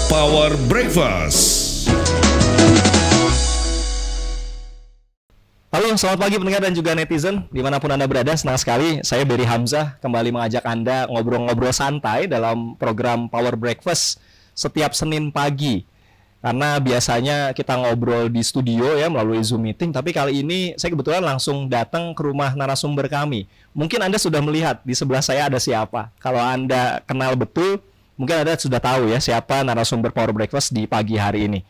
Power Breakfast. Halo, selamat pagi pendengar dan juga netizen dimanapun Anda berada. Senang sekali saya Berry Hamzah kembali mengajak Anda ngobrol-ngobrol santai dalam program Power Breakfast setiap Senin pagi. Karena biasanya kita ngobrol di studio ya melalui Zoom meeting, tapi kali ini saya kebetulan langsung datang ke rumah narasumber kami. Mungkin Anda sudah melihat di sebelah saya ada siapa. Kalau Anda kenal betul, mungkin Anda sudah tahu ya siapa narasumber Power Breakfast di pagi hari ini.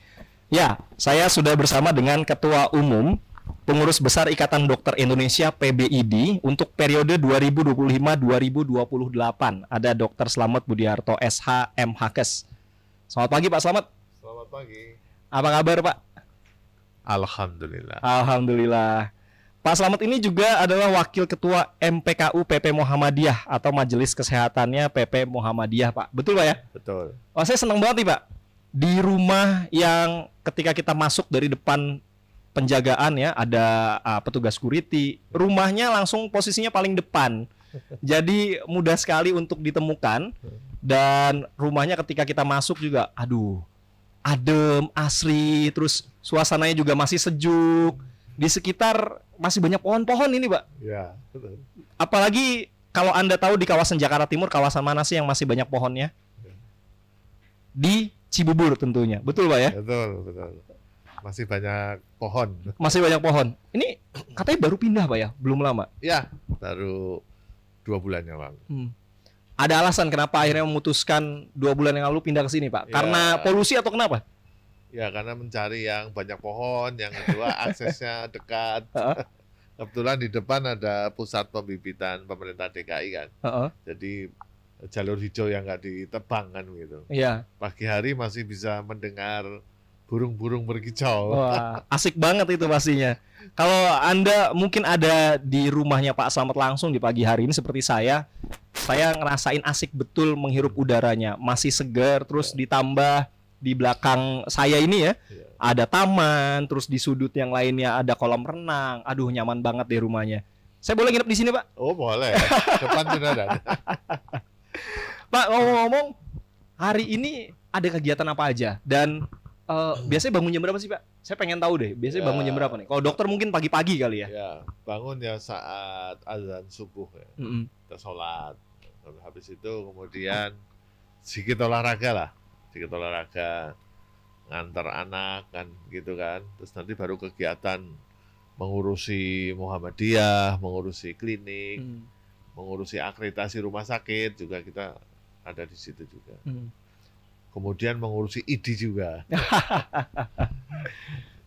Ya, saya sudah bersama dengan Ketua Umum Pengurus Besar Ikatan Dokter Indonesia PBID untuk periode 2025-2028. Ada Dr. Slamet Budiarto SH MHkes. Selamat pagi Pak Slamet. Selamat pagi. Apa kabar Pak? Alhamdulillah. Alhamdulillah. Pak Slamet ini juga adalah Wakil Ketua MPKU PP Muhammadiyah atau Majelis Kesehatannya PP Muhammadiyah Pak. Betul Pak ya? Betul. Wah, saya senang banget nih Pak. Di rumah yang ketika kita masuk dari depan penjagaan ya, ada petugas security. Rumahnya langsung posisinya paling depan. Jadi mudah sekali untuk ditemukan. Dan rumahnya ketika kita masuk juga, aduh, adem, asri, terus suasananya juga masih sejuk. Di sekitar masih banyak pohon-pohon ini, Pak. Ya, betul. Apalagi kalau Anda tahu di kawasan Jakarta Timur, kawasan mana sih yang masih banyak pohonnya? Di Cibubur tentunya. Betul, Pak ya? Betul, betul. Masih banyak pohon. Masih banyak pohon. Ini katanya baru pindah, Pak ya? Belum lama. Ya, baru 2 bulan yang lalu. Ada alasan kenapa akhirnya memutuskan 2 bulan yang lalu pindah ke sini, Pak? Ya. Karena polusi atau kenapa? Ya, karena mencari yang banyak pohon, yang kedua aksesnya dekat. Kebetulan di depan ada pusat pembibitan pemerintah DKI kan. Jadi jalur hijau yang nggak ditebang kan gitu. Iya. Pagi hari masih bisa mendengar burung-burung berkicau. Wah, asik banget itu pastinya. Kalau Anda mungkin ada di rumahnya Pak Slamet langsung di pagi hari ini seperti saya ngerasain asik betul menghirup udaranya. Masih segar, terus ditambah di belakang saya ini ya, ada taman, terus di sudut yang lainnya ada kolam renang. Aduh, nyaman banget deh rumahnya. Saya boleh nginep di sini, Pak? Oh, boleh. Depan sudah ada. Pak, ngomong-ngomong, hari ini ada kegiatan apa aja? Dan biasanya bangun jam berapa sih, Pak? Saya pengen tahu deh. Biasanya bangun jam berapa nih? Kalau dokter mungkin pagi-pagi kali ya? Ya, bangun ya saat azan subuh ya. Kita sholat. Habis itu kemudian sedikit olahraga lah. Sedikit olahraga, ngantar anak kan gitu kan. Terus nanti baru kegiatan mengurusi Muhammadiyah, mengurusi klinik, mengurusi akreditasi rumah sakit juga kita ada di situ juga. Kemudian mengurusi ID juga.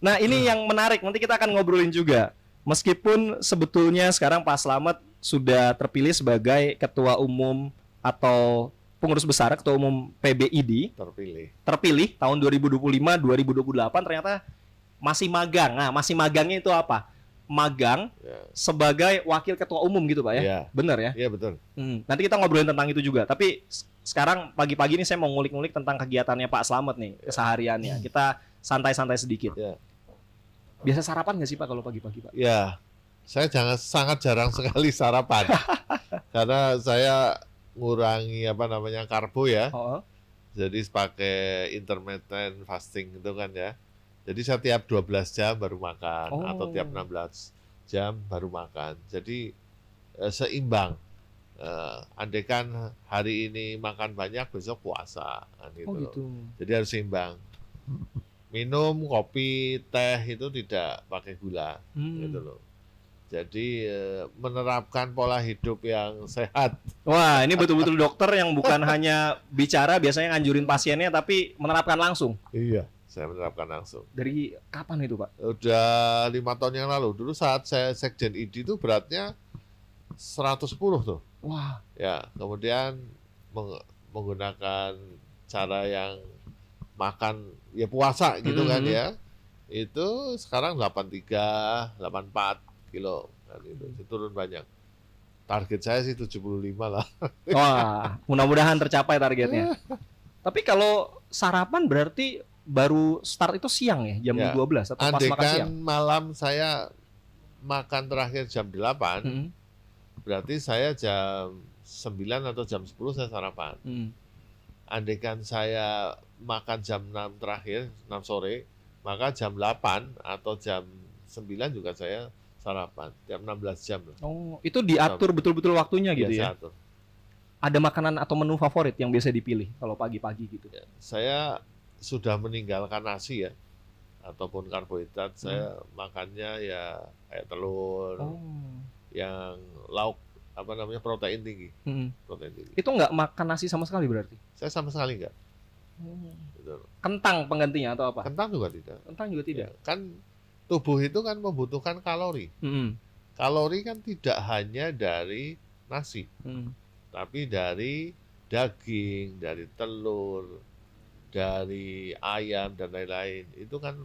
Nah, ini yang menarik, nanti kita akan ngobrolin juga. Meskipun sebetulnya sekarang Pak Slamet sudah terpilih sebagai Ketua Umum atau Pengurus Besar Ketua Umum PBID, terpilih tahun 2025-2028, ternyata masih magang. Nah, masih magangnya itu apa? Magang sebagai Wakil Ketua Umum gitu Pak ya? Benar ya? Iya, betul. Nanti kita ngobrolin tentang itu juga. Tapi sekarang pagi-pagi ini saya mau ngulik-ngulik tentang kegiatannya Pak Slamet nih, kesehariannya. Kita santai-santai sedikit. Biasa sarapan nggak sih Pak kalau pagi-pagi Pak? Ya, saya sangat jarang sekali sarapan. Karena saya ngurangi karbo ya. Jadi pakai intermittent fasting itu kan ya. Jadi saya tiap 12 jam baru makan atau tiap 16 jam baru makan. Jadi seimbang. Andaikan hari ini makan banyak, besok puasa kan gitu. Jadi harus seimbang. Minum kopi, teh itu tidak pakai gula gitu loh. Jadi menerapkan pola hidup yang sehat. Wah, ini betul-betul dokter yang bukan hanya bicara biasanya nganjurin pasiennya, tapi menerapkan langsung. Iya, saya menerapkan langsung. Dari kapan itu Pak? Udah 5 tahun yang lalu. Dulu saat saya Sekjen ID itu beratnya 110 tuh. Wah. Ya, kemudian menggunakan cara yang makan ya puasa gitu kan ya. Itu sekarang 83, 84 kilo kan itu turun banyak. Target saya sih 75 lah. Wah, mudah-mudahan tercapai targetnya. Tapi kalau sarapan berarti baru start itu siang ya, jam 12 atau pas makan siang? Malam saya makan terakhir jam 8, berarti saya jam 9 atau jam 10 saya sarapan. andaikan saya makan jam 6 terakhir, 6 sore, maka jam 8 atau jam 9 juga saya sarapan, tiap 16 jam. Oh, itu diatur betul-betul waktunya gitu ya? Atur. Ada makanan atau menu favorit yang biasa dipilih kalau pagi-pagi gitu? Ya, saya sudah meninggalkan nasi ya, ataupun karbohidrat, saya makannya ya kayak telur, yang lauk, apa namanya, protein tinggi. Protein tinggi. Itu nggak makan nasi sama sekali berarti? Saya sama sekali nggak. Gitu. Kentang penggantinya atau apa? Kentang juga tidak. Kentang juga tidak. Ya, kan tubuh itu kan membutuhkan kalori. Kalori kan tidak hanya dari nasi, tapi dari daging, dari telur, dari ayam dan lain-lain. Itu kan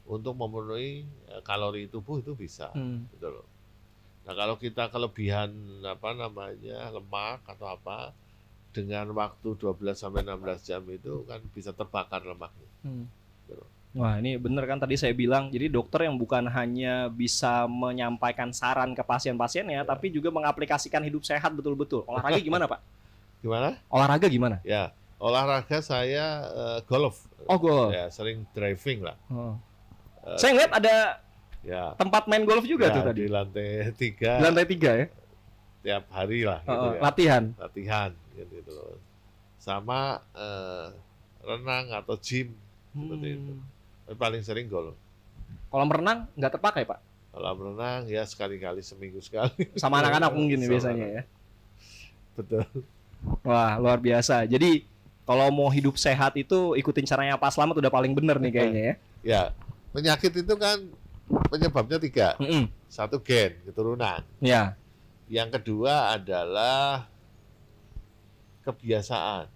untuk memenuhi kalori tubuh itu bisa, gitu loh. Nah, kalau kita kelebihan apa namanya lemak atau apa, dengan waktu 12 sampai 16 jam itu kan bisa terbakar lemaknya. Gitu loh. Wah, ini bener kan tadi saya bilang, jadi dokter yang bukan hanya bisa menyampaikan saran ke pasien-pasiennya, tapi juga mengaplikasikan hidup sehat betul-betul. Olahraga gimana, Pak? Gimana? Olahraga gimana? Ya, olahraga saya golf. Oh, golf. Ya, sering driving lah. Saya ngeliat ada Ya, tempat main golf juga ya, tuh tadi. di lantai 3. Di lantai 3 ya? Tiap hari lah gitu ya. Latihan gitu loh. Sama renang atau gym seperti itu. Paling sering golf. Kolam renang nggak terpakai, Pak? Kolam renang ya sekali-kali, seminggu sekali. Sama anak-anak mungkin Sama biasanya anak. ya. Betul. Wah, luar biasa. Jadi kalau mau hidup sehat itu ikutin caranya Pak Slamet udah paling bener nih kayaknya ya. Ya, penyakit itu kan penyebabnya 3. Satu gen, keturunan. Ya. Yang kedua adalah kebiasaan.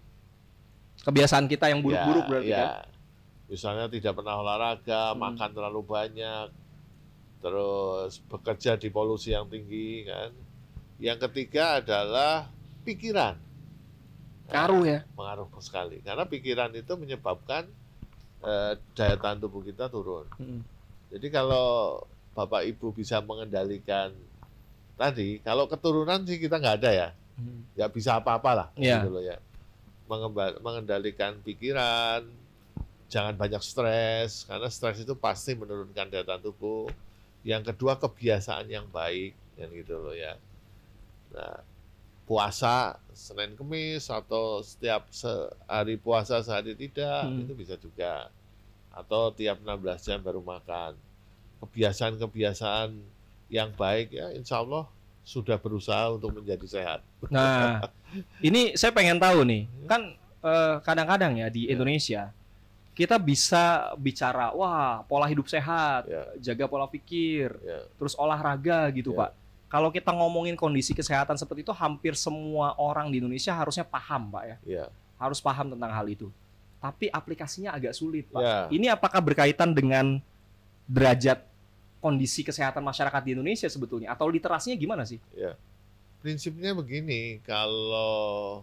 Kebiasaan kita yang buruk-buruk Ya, berarti ya. kan? Misalnya tidak pernah olahraga, makan terlalu banyak, terus bekerja di polusi yang tinggi kan. Yang ketiga adalah pikiran. Ngaruh ya? Mengaruh sekali. Karena pikiran itu menyebabkan daya tahan tubuh kita turun. Jadi kalau Bapak Ibu bisa mengendalikan tadi, kalau keturunan sih kita nggak ada ya. Nggak bisa apa-apa lah. Gitu loh ya. Mengendalikan pikiran, jangan banyak stres, karena stres itu pasti menurunkan daya tahan tubuh. Yang kedua, kebiasaan yang baik, kan gitu loh ya. Nah, puasa Senin Kemis atau setiap hari puasa sehari tidak, itu bisa juga. Atau tiap 16 jam baru makan. Kebiasaan-kebiasaan yang baik ya insya Allah sudah berusaha untuk menjadi sehat. Nah, ini saya pengen tahu nih, kan kadang-kadang ya di Indonesia kita bisa bicara, wah pola hidup sehat, jaga pola pikir, terus olahraga gitu Pak. Kalau kita ngomongin kondisi kesehatan seperti itu, hampir semua orang di Indonesia harusnya paham Pak ya. Harus paham tentang hal itu. Tapi aplikasinya agak sulit Pak. Ini apakah berkaitan dengan derajat kondisi kesehatan masyarakat di Indonesia sebetulnya? Atau literasinya gimana sih? Ya. Prinsipnya begini, kalau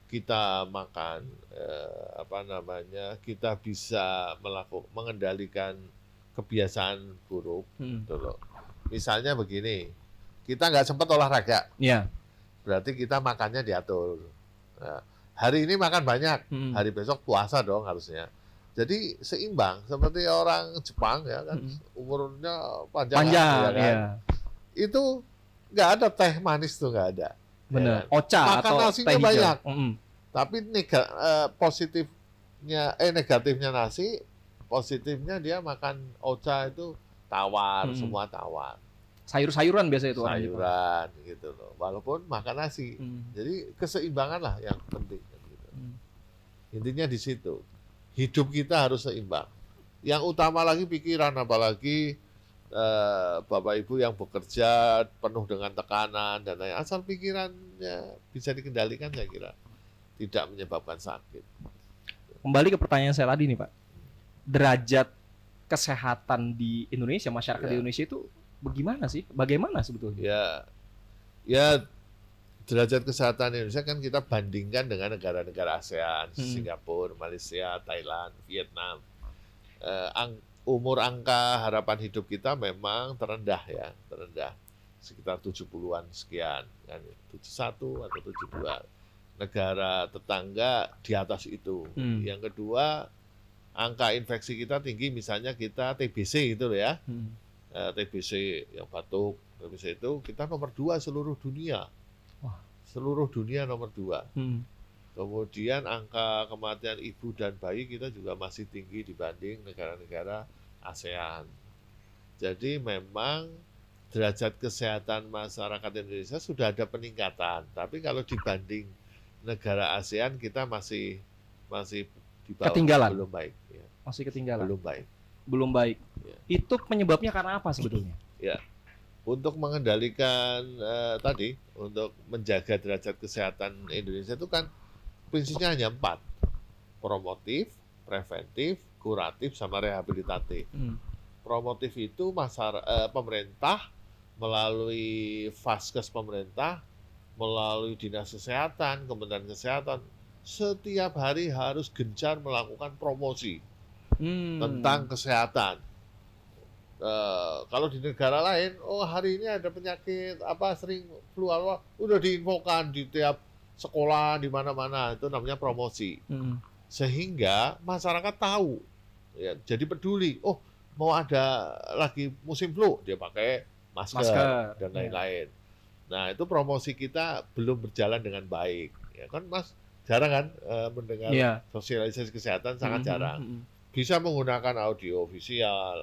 kita makan, kita bisa mengendalikan kebiasaan buruk. Misalnya begini, kita nggak sempat olahraga, berarti kita makannya diatur. Nah, hari ini makan banyak, hari besok puasa dong harusnya. Jadi seimbang, seperti orang Jepang ya kan, umurnya panjang ya kan. Itu nggak ada teh manis tuh, nggak ada. Bener. Ya. Ocha makan atau nasinya teh hijau. banyak. Tapi negatifnya nasi, positifnya dia makan ocha itu tawar, semua tawar. Sayur-sayuran biasa itu orang sayuran gitu loh. Walaupun makan nasi. Jadi keseimbangan lah yang penting gitu. Intinya di situ. Hidup kita harus seimbang. Yang utama lagi pikiran, apalagi Bapak Ibu yang bekerja penuh dengan tekanan dan lain, asal pikirannya bisa dikendalikan saya kira tidak menyebabkan sakit. Kembali ke pertanyaan saya tadi nih Pak, derajat kesehatan di Indonesia, masyarakat di Indonesia itu bagaimana sih? Bagaimana sebetulnya? Ya derajat kesehatan Indonesia kan kita bandingkan dengan negara-negara ASEAN, Singapura, Malaysia, Thailand, Vietnam. Umur angka harapan hidup kita memang terendah ya, terendah sekitar 70-an sekian, kan 71 atau 72. negara tetangga di atas itu. Yang kedua, angka infeksi kita tinggi, misalnya kita TBC itu loh ya. TBC yang batuk, TBC itu kita nomor 2 seluruh dunia. Wah. Seluruh dunia nomor 2. Kemudian angka kematian ibu dan bayi kita juga masih tinggi dibanding negara-negara ASEAN. Jadi memang derajat kesehatan masyarakat Indonesia sudah ada peningkatan. Tapi kalau dibanding negara ASEAN kita masih di bawah, ketinggalan. Belum baik. Ya. Masih ketinggalan. Belum baik. Ya. Itu penyebabnya karena apa sebetulnya? Ya. Untuk mengendalikan untuk menjaga derajat kesehatan Indonesia itu kan prinsipnya hanya 4. Promotif, preventif, kuratif, sama rehabilitatif. Promotif itu pemerintah melalui Vaskes pemerintah, melalui Dinas Kesehatan, Kementerian Kesehatan, setiap hari harus gencar melakukan promosi tentang kesehatan. Kalau di negara lain, hari ini ada penyakit sering flu, udah diinfokan di tiap sekolah, di mana-mana, itu namanya promosi. Sehingga masyarakat tahu, ya, jadi peduli. Mau ada lagi musim flu, dia pakai masker dan lain-lain. Nah, itu promosi kita belum berjalan dengan baik. Ya kan, Mas, jarang kan mendengar sosialisasi kesehatan, sangat jarang. Bisa menggunakan audio visual,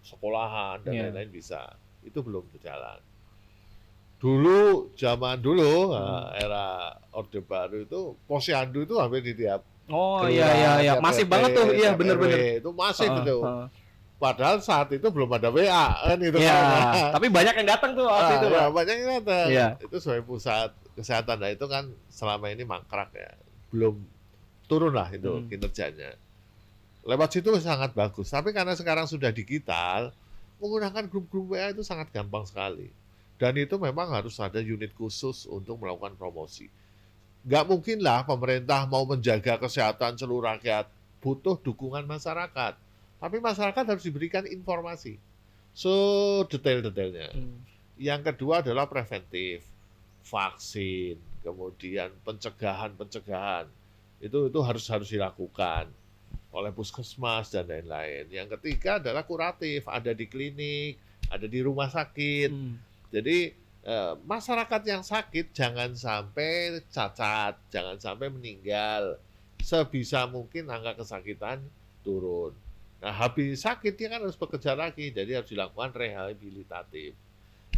sekolahan dan lain-lain bisa. Itu belum berjalan. Zaman dulu, era Orde Baru itu, posyandu itu hampir di tiap iya. Masif banget tuh, iya bener-bener. Itu masif itu. Padahal saat itu belum ada WA kan itu. Tapi banyak yang datang tuh waktu itu. Banyak yang datang. Itu sebagai pusat kesehatan. Nah, itu kan selama ini mangkrak ya. Belum turun lah itu kinerjanya. Lewat situ sangat bagus. Tapi karena sekarang sudah digital, menggunakan grup-grup WA itu sangat gampang sekali. Dan itu memang harus ada unit khusus untuk melakukan promosi. Nggak mungkin lah pemerintah mau menjaga kesehatan seluruh rakyat. Butuh dukungan masyarakat. Tapi masyarakat harus diberikan informasi sedetail-detailnya. Yang kedua adalah preventif. Vaksin, kemudian pencegahan. Itu harus dilakukan oleh puskesmas dan lain-lain. Yang ketiga adalah kuratif, ada di klinik, ada di rumah sakit. Jadi masyarakat yang sakit jangan sampai cacat, jangan sampai meninggal. Sebisa mungkin angka kesakitan turun. Nah, habis sakit dia kan harus bekerja lagi, jadi harus dilakukan rehabilitatif.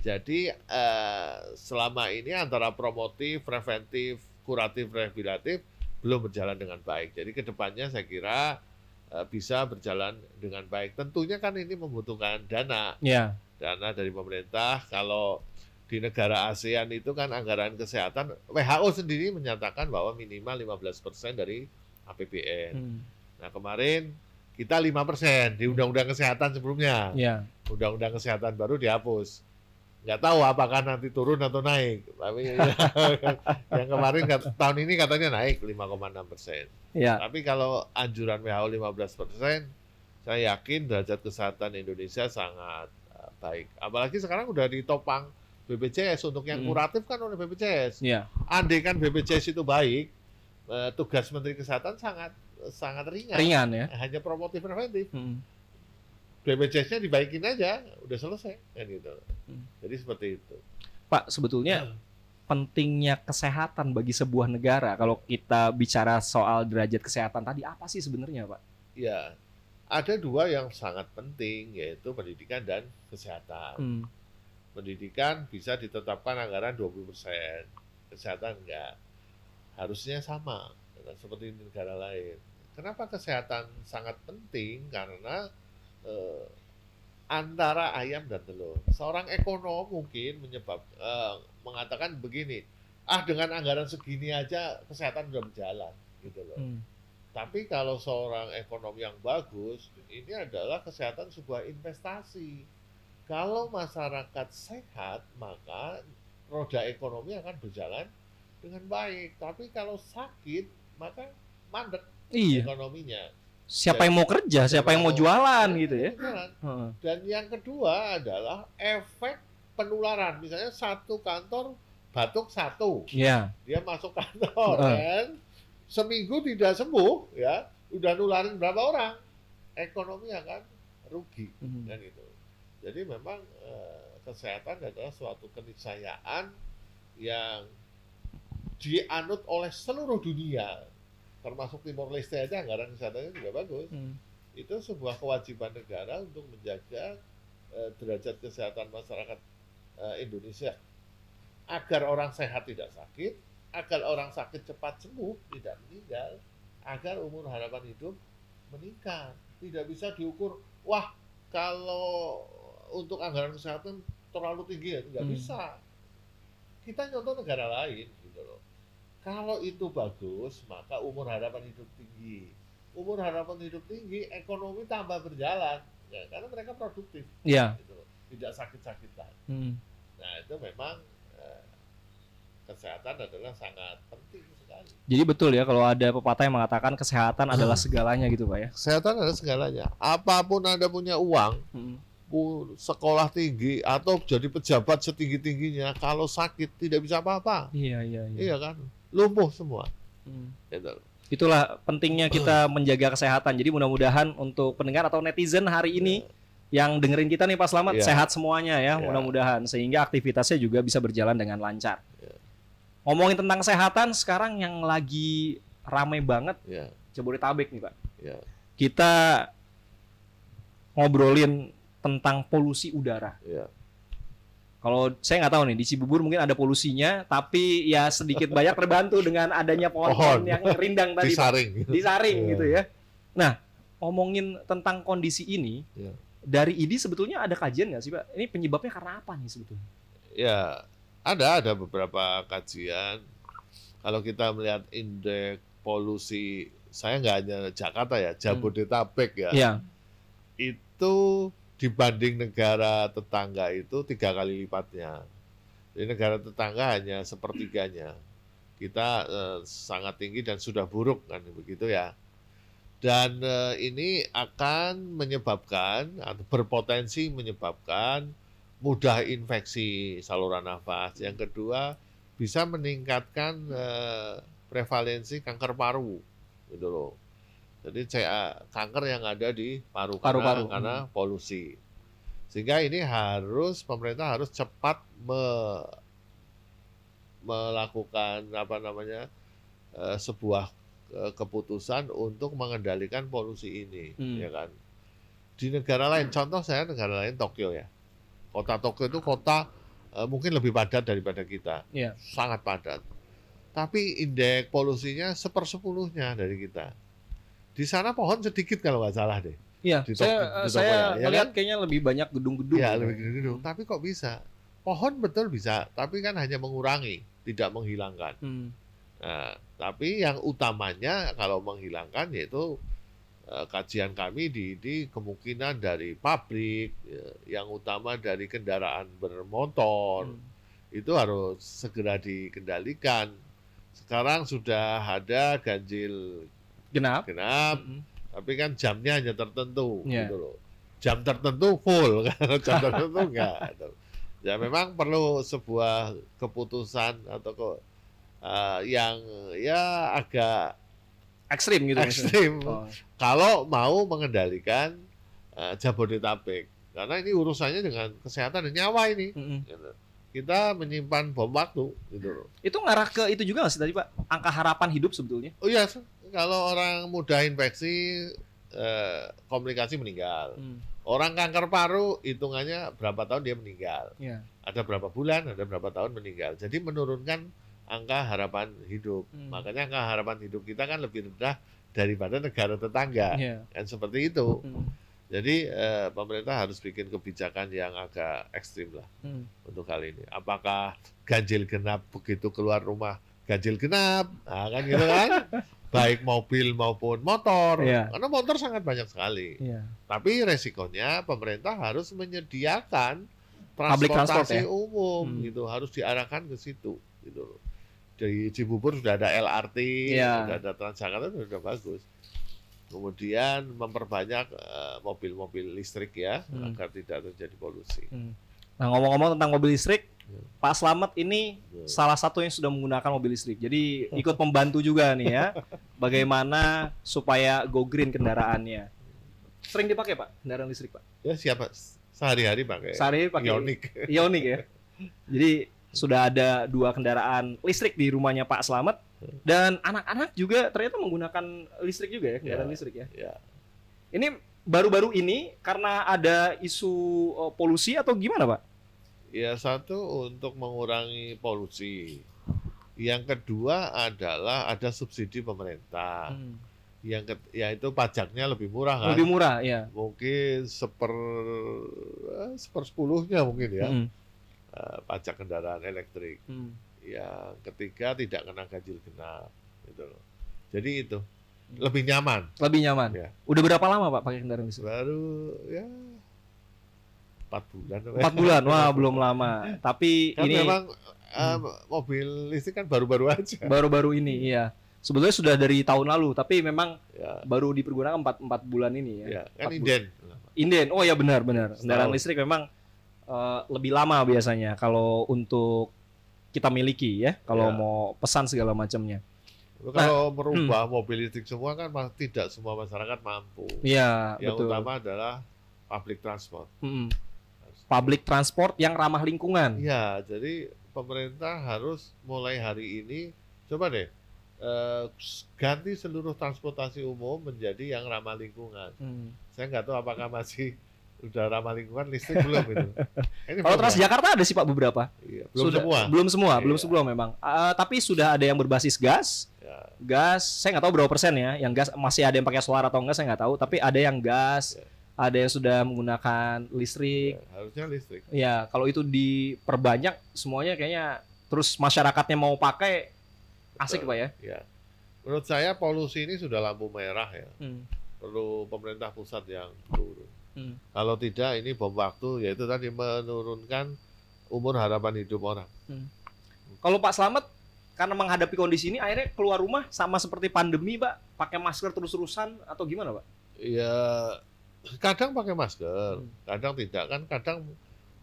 Jadi selama ini antara promotif, preventif, kuratif, rehabilitatif belum berjalan dengan baik. Jadi kedepannya saya kira bisa berjalan dengan baik. Tentunya kan ini membutuhkan dana. Dana dari pemerintah. Kalau di negara ASEAN itu kan anggaran kesehatan, WHO sendiri menyatakan bahwa minimal 15% dari APBN. Nah, kemarin kita 5% di Undang-Undang Kesehatan sebelumnya. Undang-Undang Kesehatan baru dihapus. Nggak tahu apakah nanti turun atau naik. Tapi yang kemarin tahun ini katanya naik 5,6%. Tapi kalau anjuran WHO 15%, saya yakin derajat kesehatan Indonesia sangat baik. Apalagi sekarang udah ditopang BPJS untuk yang kuratif kan oleh BPJS. Andai kan BPJS itu baik, tugas Menteri Kesehatan sangat ringan ya. Hanya promotif preventif. BPJS-nya dibaikin aja, udah selesai kan gitu. Jadi seperti itu. Pak, sebetulnya pentingnya kesehatan bagi sebuah negara kalau kita bicara soal derajat kesehatan tadi apa sih sebenarnya, Pak? Ya, ada 2 yang sangat penting, yaitu pendidikan dan kesehatan. Pendidikan bisa ditetapkan anggaran 20%, kesehatan enggak. Harusnya sama seperti di negara lain. Kenapa kesehatan sangat penting? Karena antara ayam dan telur. Seorang ekonom mungkin mengatakan begini, dengan anggaran segini aja kesehatan sudah berjalan, gitu loh. Tapi kalau seorang ekonom yang bagus, ini adalah kesehatan sebuah investasi. Kalau masyarakat sehat, maka roda ekonomi akan berjalan dengan baik. Tapi kalau sakit, maka mandek ekonominya. Siapa yang mau kerja, siapa yang mau jualan gitu ya. Dan yang kedua adalah efek penularan. Misalnya satu kantor batuk 1, Iya. dia masuk kantor kan, seminggu tidak sembuh ya, udah nularin berapa orang, ekonomi akan rugi kan itu. Jadi memang kesehatan adalah suatu keniscayaan yang dianut oleh seluruh dunia, termasuk Timor Leste aja anggaran kesehatannya juga bagus. Itu sebuah kewajiban negara untuk menjaga derajat kesehatan masyarakat Indonesia agar orang sehat tidak sakit, agar orang sakit cepat sembuh, tidak meninggal, agar umur harapan hidup meningkat. Tidak bisa diukur, wah kalau untuk anggaran kesehatan terlalu tinggi ya, tidak bisa. Kita contoh negara lain gitu loh. Kalau itu bagus, maka umur harapan hidup tinggi. Umur harapan hidup tinggi, ekonomi tambah berjalan, ya, karena mereka produktif. Iya. Gitu loh. Tidak sakit-sakitan. Nah itu memang kesehatan adalah sangat penting sekali. Jadi betul ya kalau ada pepatah yang mengatakan kesehatan adalah segalanya gitu Pak ya. Kesehatan adalah segalanya. Apapun Anda punya uang, sekolah tinggi atau jadi pejabat setinggi-tingginya, kalau sakit tidak bisa apa-apa. Iya. Iya kan? Lumpuh semua. Gitu. Itulah pentingnya kita menjaga kesehatan. Jadi mudah-mudahan untuk pendengar atau netizen hari ini yang dengerin kita nih Pak Slamet sehat semuanya ya, mudah-mudahan sehingga aktivitasnya juga bisa berjalan dengan lancar. Ngomongin tentang kesehatan, sekarang yang lagi ramai banget Jabodetabek nih Pak. Kita ngobrolin tentang polusi udara. Kalau saya nggak tahu nih di Cibubur mungkin ada polusinya, tapi ya sedikit banyak terbantu dengan adanya pohon yang rindang tadi. Disaring gitu ya. Nah, ngomongin tentang kondisi ini, dari IDI sebetulnya ada kajian nggak sih Pak? Ini penyebabnya karena apa nih sebetulnya? Ya, ada beberapa kajian. Kalau kita melihat indeks polusi, saya nggak hanya Jakarta ya, Jabodetabek ya. Itu dibanding negara tetangga itu 3 kali lipatnya. Jadi negara tetangga hanya sepertiganya. Kita sangat tinggi dan sudah buruk kan begitu ya. Dan ini akan menyebabkan atau berpotensi menyebabkan mudah infeksi saluran nafas. Yang kedua, bisa meningkatkan prevalensi kanker paru, gitu loh. Jadi kanker yang ada di paru-paru karena polusi. Sehingga ini pemerintah harus cepat melakukan sebuah keputusan untuk mengendalikan polusi ini, ya kan. Di negara lain, contoh saya negara lain Tokyo ya. Kota Tokyo itu kota mungkin lebih padat daripada kita, sangat padat. Tapi indeks polusinya 1/10 dari kita. Di sana pohon sedikit kalau nggak salah deh. Iya, saya melihat kayaknya lebih banyak gedung-gedung. Ya, lebih gedung-gedung. Tapi kok bisa? Pohon betul bisa, tapi kan hanya mengurangi, tidak menghilangkan. Nah, tapi yang utamanya kalau menghilangkan yaitu kajian kami di kemungkinan dari pabrik, yang utama dari kendaraan bermotor, itu harus segera dikendalikan. Sekarang sudah ada ganjil genap, tapi kan jamnya hanya tertentu, gitu loh. Jam tertentu full, kalau jam tertentu enggak. Ya memang perlu sebuah keputusan atau yang ya agak ekstrim gitu. Kalau mau mengendalikan Jabodetabek, karena ini urusannya dengan kesehatan dan nyawa ini. Kita menyimpan bom waktu, gitu loh. Itu ngarah ke itu juga nggak sih tadi Pak? Angka harapan hidup sebetulnya? Oh iya, kalau orang mudah infeksi, komplikasi meninggal. Orang kanker paru, hitungannya berapa tahun dia meninggal. Ada berapa bulan, ada berapa tahun meninggal. Jadi menurunkan angka harapan hidup. Makanya angka harapan hidup kita kan lebih rendah daripada negara tetangga. Kan seperti itu. Jadi pemerintah harus bikin kebijakan yang agak ekstrim lah untuk kali ini. Apakah ganjil genap begitu keluar rumah ganjil genap, nah, kan gitu kan? Baik mobil maupun motor, karena motor sangat banyak sekali. Tapi resikonya pemerintah harus menyediakan transportasi umum, gitu, harus diarahkan ke situ, gitu. Di Cibubur sudah ada LRT, sudah ada Transjakarta, sudah bagus. Kemudian memperbanyak mobil-mobil listrik ya, agar tidak terjadi polusi. Nah ngomong-ngomong tentang mobil listrik, Pak Slamet ini salah satu yang sudah menggunakan mobil listrik. Jadi ikut membantu juga nih ya, bagaimana supaya go green kendaraannya. Sering dipakai Pak, kendaraan listrik Pak? Ya siapa? Sehari-hari pakai. Sehari-hari pakai Ioniq. Ioniq ya. Jadi sudah ada 2 kendaraan listrik di rumahnya Pak Slamet. Dan anak-anak juga ternyata menggunakan listrik juga ya, kendaraan listrik ya. Ya. Ini baru-baru ini karena ada isu polusi atau gimana Pak? Ya, satu untuk mengurangi polusi. Yang kedua adalah ada subsidi pemerintah. Yaitu pajaknya lebih murah kan? Lebih murah, ya. Mungkin sepersepuluhnya mungkin ya. Pajak kendaraan elektrik. Yang ketiga tidak kena ganjil genap, gitu loh. Jadi itu lebih nyaman. Lebih nyaman. Ya. Udah berapa lama Pak pakai kendaraan listrik? Baru ya 4 bulan. 4 bulan, wah belum lama. Tapi kan ini memang mobil listrik kan baru-baru aja. Baru-baru ini, iya. Sebetulnya sudah dari tahun lalu, tapi memang Ya. baru dipergunakan 4 bulan ini ya. Ya, kan 4 inden. Inden, oh ya benar. Kendaraan Setahun. listrik memang lebih lama biasanya kalau untuk kita miliki ya, kalau Ya. mau pesan segala macamnya. Kalau merubah mobil listrik semua kan tidak semua masyarakat mampu. Iya, Yang betul. utama adalah public transport. Public transport yang ramah lingkungan. Ya, jadi pemerintah harus mulai hari ini coba deh ganti seluruh transportasi umum menjadi yang ramah lingkungan. Saya nggak tahu apakah masih udah ramah lingkungan listrik belum itu. Ini Kalau belum, Transjakarta ada sih Pak beberapa. Iya, belum semua. Belum Iya. semua memang. Tapi sudah ada yang berbasis gas. Ya. Gas, saya nggak tahu berapa persen ya. Yang gas masih ada yang pakai solar atau enggak saya nggak tahu. Tapi ada yang gas, ada yang sudah menggunakan listrik. Ya, harusnya listrik. Ya, kalau itu diperbanyak semuanya kayaknya terus masyarakatnya mau pakai asik Pak ya. Ya. Menurut saya polusi ini sudah lampu merah ya. Perlu pemerintah pusat yang turun. Kalau tidak ini bom waktu, yaitu tadi menurunkan umur harapan hidup orang. Kalau Pak Slamet karena menghadapi kondisi ini akhirnya keluar rumah sama seperti pandemi Pak, pakai masker terus-terusan atau gimana Pak? Ya kadang pakai masker, kadang tidak kan. Kadang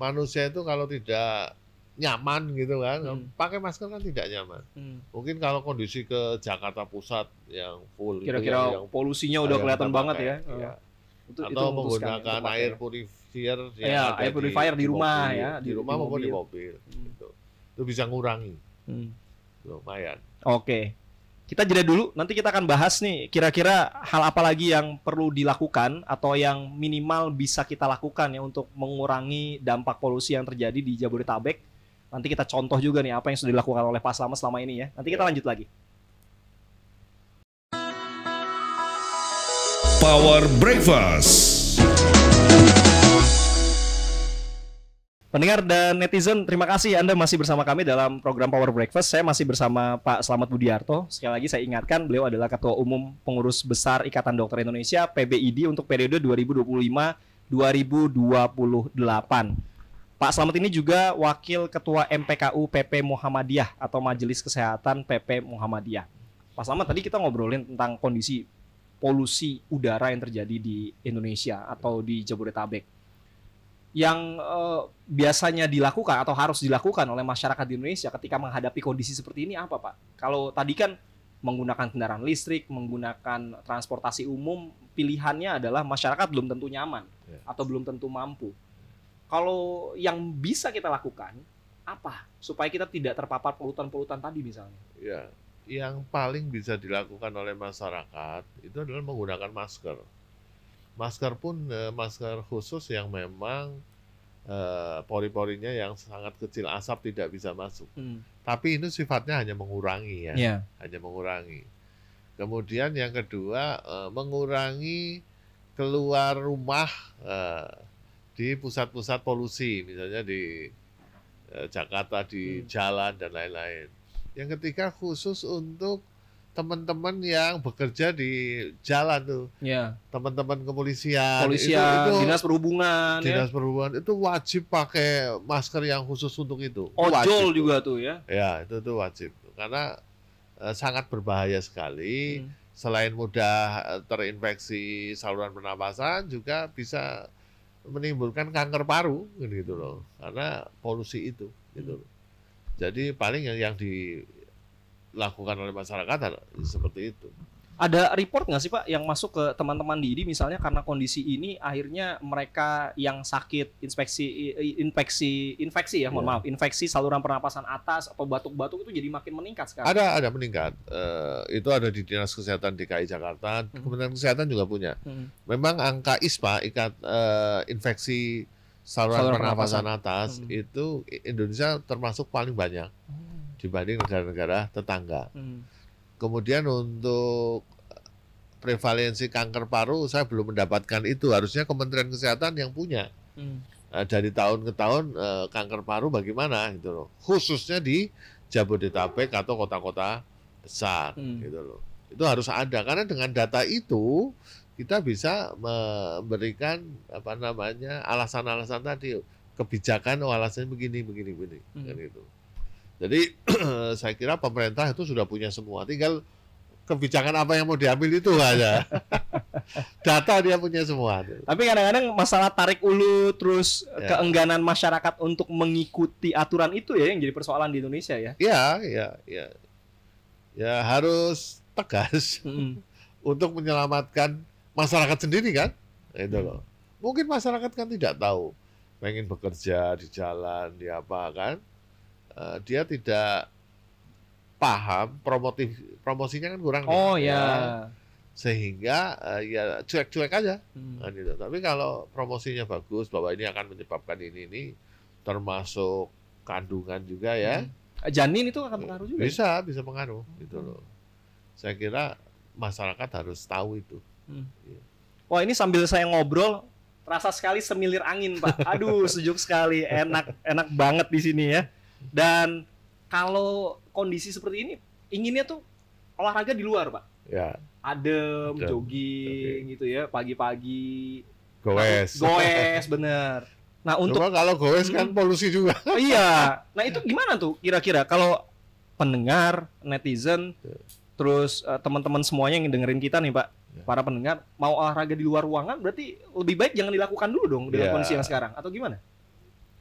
manusia itu kalau tidak nyaman gitu kan, pakai masker kan tidak nyaman. Mungkin kalau kondisi ke Jakarta Pusat yang full, Kira-kira yang polusinya udah kelihatan banget ya. ya. Itu Atau memutuskan menggunakan untuk pakai. air purifier yang Ya, ada air purifier di rumah mobil, ya, di rumah maupun di mobil. Gitu. Itu bisa ngurangi, lumayan. Oke, kita jeda dulu. Nanti kita akan bahas nih kira-kira hal apa lagi yang perlu dilakukan atau yang minimal bisa kita lakukan ya untuk mengurangi dampak polusi yang terjadi di Jabodetabek. Nanti kita contoh juga nih apa yang sudah dilakukan oleh Pak Slamet selama ini ya. Nanti kita lanjut lagi. Power Breakfast. Pendengar dan netizen, terima kasih Anda masih bersama kami dalam program Power Breakfast. Saya masih bersama Pak Slamet Budiarto. Sekali lagi saya ingatkan, beliau adalah Ketua Umum Pengurus Besar Ikatan Dokter Indonesia PBID untuk periode 2025-2028. Pak Slamet ini juga Wakil Ketua MPKU PP Muhammadiyah atau Majelis Kesehatan PP Muhammadiyah. Pak Slamet, tadi kita ngobrolin tentang kondisi polusi udara yang terjadi di Indonesia atau di Jabodetabek. Yang biasanya dilakukan atau harus dilakukan oleh masyarakat di Indonesia ketika menghadapi kondisi seperti ini apa Pak? Kalau tadi kan menggunakan kendaraan listrik, menggunakan transportasi umum, pilihannya adalah masyarakat belum tentu nyaman atau belum tentu mampu. Kalau yang bisa kita lakukan apa supaya kita tidak terpapar polutan-polutan tadi misalnya? Ya, yang paling bisa dilakukan oleh masyarakat itu adalah menggunakan masker. Masker pun masker khusus yang memang pori-porinya yang sangat kecil, asap tidak bisa masuk. Tapi ini sifatnya hanya mengurangi ya, hanya mengurangi. Kemudian yang kedua mengurangi keluar rumah di pusat-pusat polusi, misalnya di Jakarta di jalan dan lain-lain. Yang ketiga khusus untuk teman-teman yang bekerja di jalan tuh, teman-teman kepolisian, itu dinas perhubungan, perhubungan itu wajib pakai masker yang khusus untuk itu. Ojol juga tuh ya. Ya itu wajib karena sangat berbahaya sekali. Selain mudah terinfeksi saluran pernapasan, juga bisa menimbulkan kanker paru gitu loh, karena polusi itu. gitu. Jadi paling yang dilakukan oleh masyarakat seperti itu. Ada report nggak sih Pak yang masuk ke teman-teman di IDI misalnya karena kondisi ini akhirnya mereka yang sakit infeksi ya, mohon maaf, infeksi saluran pernapasan atas atau batuk-batuk itu jadi makin meningkat sekarang? Ada meningkat. Itu ada di Dinas Kesehatan DKI Jakarta, Kementerian Kesehatan juga punya. Memang angka ISPA, infeksi saluran pernapasan atas itu Indonesia termasuk paling banyak dibanding negara-negara tetangga. Kemudian untuk prevalensi kanker paru saya belum mendapatkan itu. Harusnya Kementerian Kesehatan yang punya. Dari tahun ke tahun kanker paru bagaimana gitu loh. Khususnya di Jabodetabek atau kota-kota besar gitu loh. Itu harus ada karena dengan data itu kita bisa memberikan alasan-alasan tadi, kebijakan alasannya begini kan gitu. Jadi saya kira pemerintah itu sudah punya semua, tinggal kebijakan apa yang mau diambil itu aja. Data dia punya semua. Tapi kadang-kadang masalah tarik ulur terus keengganan masyarakat untuk mengikuti aturan itu ya yang jadi persoalan di Indonesia ya. Iya. Ya harus tegas untuk menyelamatkan masyarakat sendiri kan. Itu loh. Mungkin masyarakat kan tidak tahu, pengen bekerja di jalan, di apa kan. Dia tidak paham promosinya kan kurang sehingga ya cuek-cuek aja gitu. Tapi kalau promosinya bagus bahwa ini akan menyebabkan ini termasuk kandungan juga ya, janin itu akan pengaruh juga bisa pengaruh gitu loh. Saya kira masyarakat harus tahu itu. Wah, ini sambil saya ngobrol terasa sekali semilir angin Pak. Aduh, sejuk sekali, enak banget di sini ya. Dan kalau kondisi seperti ini, inginnya tuh olahraga di luar, Pak. Ya. Adem, jogging gitu ya, pagi-pagi. Goes, bener. Nah, untuk kalau goes kan polusi juga. Oh, iya. Nah, itu gimana tuh kira-kira kalau pendengar, netizen, terus teman-teman semuanya yang dengerin kita nih, Pak, para pendengar, mau olahraga di luar ruangan berarti lebih baik jangan dilakukan dulu dong dengan kondisi yang sekarang, atau gimana?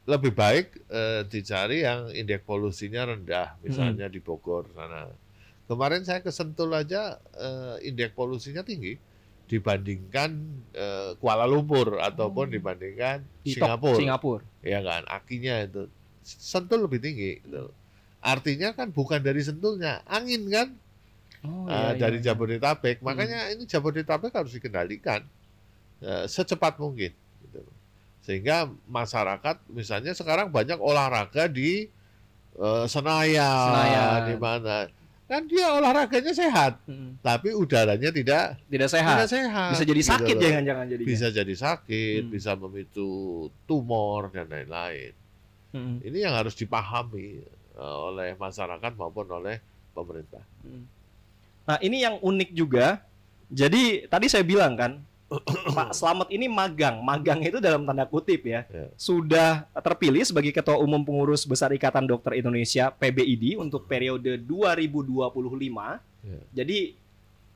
Lebih baik dicari yang indeks polusinya rendah, misalnya di Bogor sana. Kemarin saya ke Sentul aja indeks polusinya tinggi dibandingkan Kuala Lumpur ataupun dibandingkan Singapura. Ya kan, akinya itu Sentul lebih tinggi. Gitu. Artinya kan bukan dari Sentulnya, angin kan dari Jabodetabek. Makanya ini Jabodetabek harus dikendalikan secepat mungkin. Gitu. Sehingga masyarakat misalnya sekarang banyak olahraga di Senayan, di mana kan dia olahraganya sehat, tapi udaranya tidak sehat. Bisa jadi sakit gitu jangan-jangan jadinya. Bisa jadi sakit, bisa memicu tumor dan lain-lain. Ini yang harus dipahami oleh masyarakat maupun oleh pemerintah. Nah, ini yang unik juga. Jadi tadi saya bilang kan, Pak Slamet ini magang itu dalam tanda kutip ya. Sudah terpilih sebagai Ketua Umum Pengurus Besar Ikatan Dokter Indonesia (PBID) untuk periode 2025. Jadi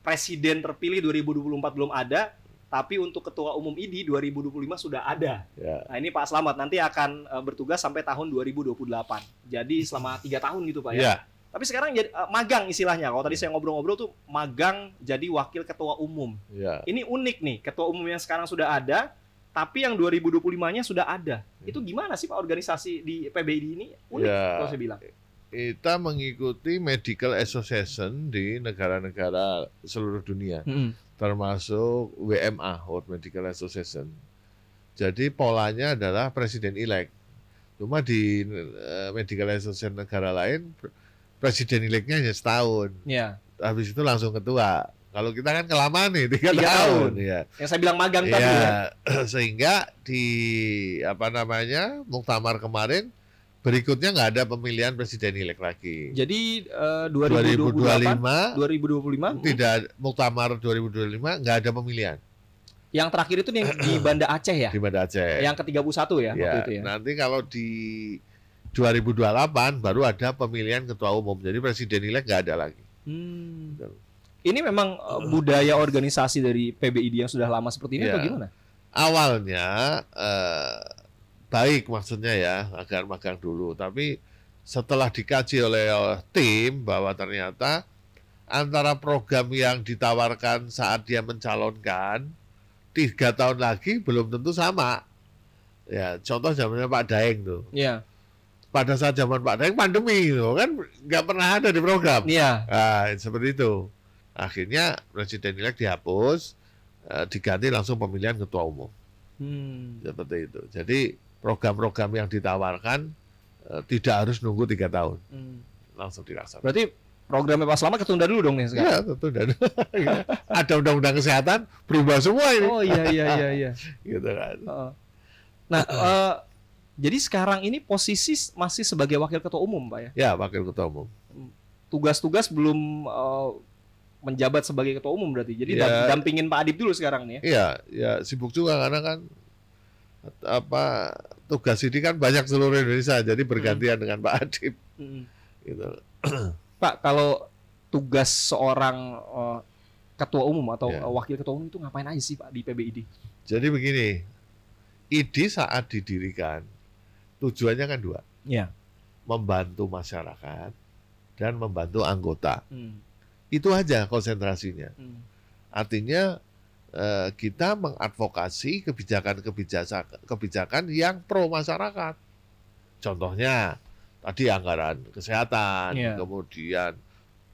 presiden terpilih 2024 belum ada, tapi untuk Ketua Umum IDI 2025 sudah ada. Nah, ini Pak Slamet nanti akan bertugas sampai tahun 2028. Jadi selama 3 tahun gitu Pak ya. Tapi sekarang jadi magang istilahnya. Kalau tadi saya ngobrol-ngobrol tuh magang jadi wakil ketua umum. Ini unik nih, ketua umum yang sekarang sudah ada, tapi yang 2025-nya sudah ada. Itu gimana sih Pak organisasi di PBID ini? Unik kalau saya bilang. Kita mengikuti Medical Association di negara-negara seluruh dunia, termasuk WMA, World Medical Association. Jadi polanya adalah presiden-elect. Cuma di Medical Association negara lain, presiden electnya hanya setahun. Habis itu langsung ketua. Kalau kita kan kelamaan nih 3 tahun. Ya. Yang saya bilang magang tadi ya. Sehingga di muktamar kemarin berikutnya nggak ada pemilihan presiden elect lagi. Jadi 2025 tidak, muktamar 2025 nggak ada pemilihan. Yang terakhir itu di Banda Aceh ya? Di Banda Aceh. Yang ke-31 ya waktu itu ya. Nanti kalau di 2028 baru ada pemilihan ketua umum. Jadi presiden elect nggak ada lagi. Ini memang budaya organisasi dari PBID yang sudah lama seperti ini atau gimana? Awalnya baik maksudnya ya, agar magang dulu. Tapi setelah dikaji oleh tim bahwa ternyata antara program yang ditawarkan saat dia mencalonkan 3 tahun lagi belum tentu sama. Ya, contoh zamannya Pak Daeng tuh. Iya. Pada saat zaman Pak Daeng pandemi gitu, kan nggak pernah ada di program. Iya. Nah, seperti itu. Akhirnya presiden elek dihapus, diganti langsung pemilihan ketua umum. Seperti itu. Jadi program-program yang ditawarkan tidak harus nunggu 3 tahun, langsung dilaksanakan. Berarti programnya Pak Slamet ketunda dulu dong nih sekarang? Iya, tertunda. Ada undang-undang kesehatan, berubah semua ini. Oh iya. Gitu kan. Nah, jadi sekarang ini posisi masih sebagai wakil ketua umum, Pak ya? Ya, wakil ketua umum. Tugas-tugas belum menjabat sebagai ketua umum berarti. Jadi Ya. dampingin Pak Adib dulu sekarang nih ya? Iya, ya sibuk juga karena kan tugas ini kan banyak seluruh Indonesia, jadi bergantian dengan Pak Adib. Gitu. Pak, kalau tugas seorang ketua umum atau Ya. wakil ketua umum itu ngapain aja sih Pak di PBID? Jadi begini, ID saat didirikan tujuannya kan 2, Ya. membantu masyarakat dan membantu anggota. Itu aja konsentrasinya. Artinya kita mengadvokasi kebijakan yang pro masyarakat. Contohnya tadi anggaran kesehatan, kemudian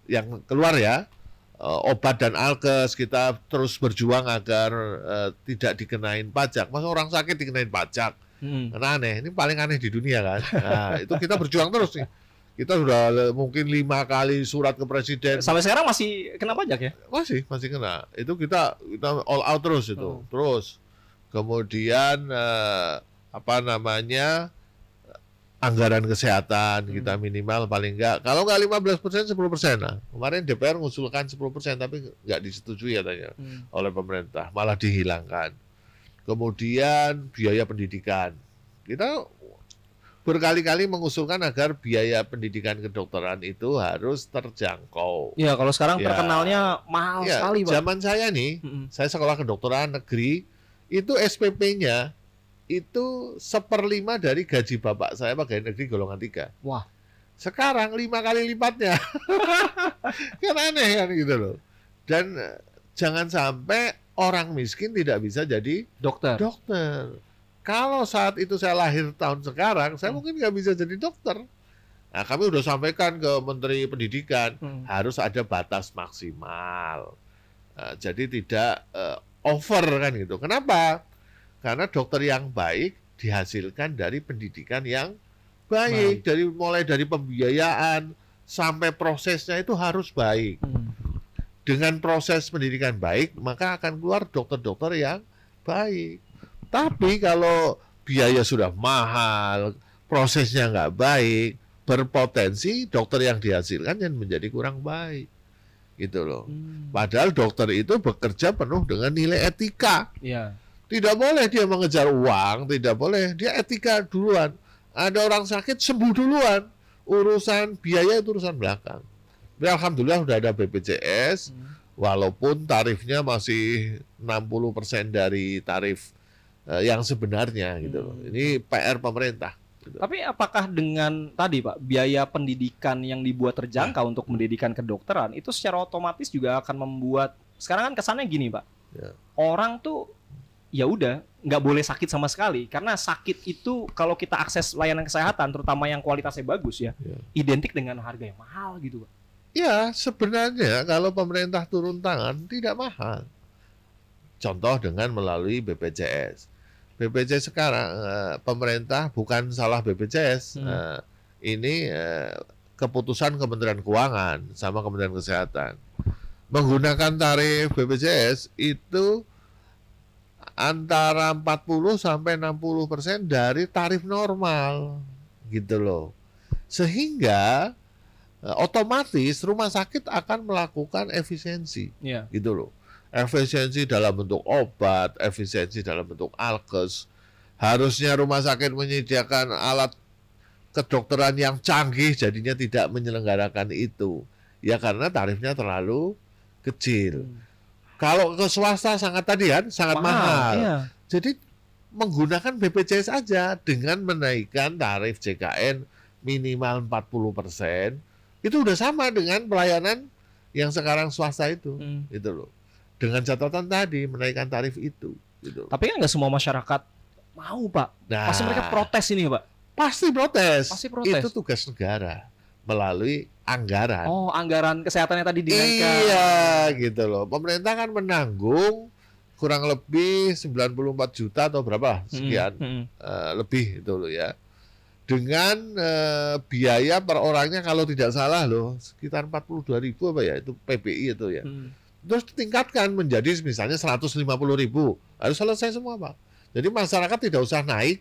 yang keluar ya obat dan alkes, kita terus berjuang agar tidak dikenain pajak. Masa orang sakit dikenain pajak? Kan aneh, ini paling aneh di dunia kan. Nah, itu kita berjuang terus nih. Kita sudah mungkin 5 kali surat ke presiden. Sampai sekarang masih kena pajak ya? Masih kena. Itu kita all out terus itu. Terus kemudian anggaran kesehatan kita minimal paling enggak, kalau enggak 15%, 10%. Nah, kemarin DPR mengusulkan 10% tapi enggak disetujui katanya oleh pemerintah, malah dihilangkan. Kemudian biaya pendidikan. Kita berkali-kali mengusulkan agar biaya pendidikan kedokteran itu harus terjangkau. Ya, kalau sekarang terkenalnya mahal sekali, Pak. Zaman saya nih, saya sekolah kedokteran negeri, itu SPP-nya itu 1/5 dari gaji bapak saya pegawai negeri golongan 3. Wah. Sekarang 5 kali lipatnya. Kan aneh kan gitu loh. Dan jangan sampai orang miskin tidak bisa jadi dokter. Kalau saat itu saya lahir tahun sekarang, saya mungkin nggak bisa jadi dokter. Nah, kami udah sampaikan ke Menteri Pendidikan, harus ada batas maksimal. Jadi tidak over kan gitu. Kenapa? Karena dokter yang baik dihasilkan dari pendidikan yang baik. Mulai dari pembiayaan sampai prosesnya itu harus baik. Dengan proses pendidikan baik, maka akan keluar dokter-dokter yang baik. Tapi kalau biaya sudah mahal, prosesnya nggak baik, berpotensi dokter yang dihasilkan yang menjadi kurang baik. Gitu loh. Padahal dokter itu bekerja penuh dengan nilai etika. Iya. Tidak boleh dia mengejar uang, tidak boleh. Dia etika duluan. Ada orang sakit, sembuh duluan. Urusan biaya itu urusan belakang. Tapi alhamdulillah sudah ada BPJS, walaupun tarifnya masih 60% dari tarif yang sebenarnya gitu loh. Ini PR pemerintah. Gitu. Tapi apakah dengan tadi Pak biaya pendidikan yang dibuat terjangkau untuk pendidikan kedokteran itu secara otomatis juga akan membuat sekarang kan kesannya gini Pak, orang tuh ya udah nggak boleh sakit sama sekali karena sakit itu kalau kita akses layanan kesehatan terutama yang kualitasnya bagus identik dengan harga yang mahal gitu Pak. Ya sebenarnya kalau pemerintah turun tangan tidak mahal. Contoh dengan melalui BPJS. BPJS sekarang pemerintah bukan salah BPJS. Ini keputusan Kementerian Keuangan sama Kementerian Kesehatan. Menggunakan tarif BPJS itu antara 40 sampai 60% dari tarif normal. Gitu loh. Sehingga otomatis rumah sakit akan melakukan efisiensi. Gitu loh. Efisiensi dalam bentuk obat, efisiensi dalam bentuk alkes. Harusnya rumah sakit menyediakan alat kedokteran yang canggih, jadinya tidak menyelenggarakan itu. Ya karena tarifnya terlalu kecil. Kalau ke swasta sangat mahal. Jadi menggunakan BPJS aja dengan menaikkan tarif JKN minimal 40%, itu udah sama dengan pelayanan yang sekarang swasta itu, gitu loh. Dengan catatan tadi menaikkan tarif itu, gitu. Tapi kan nggak semua masyarakat mau, Pak. Nah, pasti mereka protes ini, Pak. Pasti protes. Pasti protes. Itu tugas negara melalui anggaran. Oh, anggaran kesehatannya tadi dinaikkan. Iya, gitu loh. Pemerintah kan menanggung kurang lebih 94 juta atau berapa sekian lebih itu loh ya. Dengan biaya per orangnya kalau tidak salah loh sekitar 42.000 apa ya itu PBI itu ya. Terus ditingkatkan menjadi misalnya 150.000. Harus selesai semua, Pak. Jadi masyarakat tidak usah naik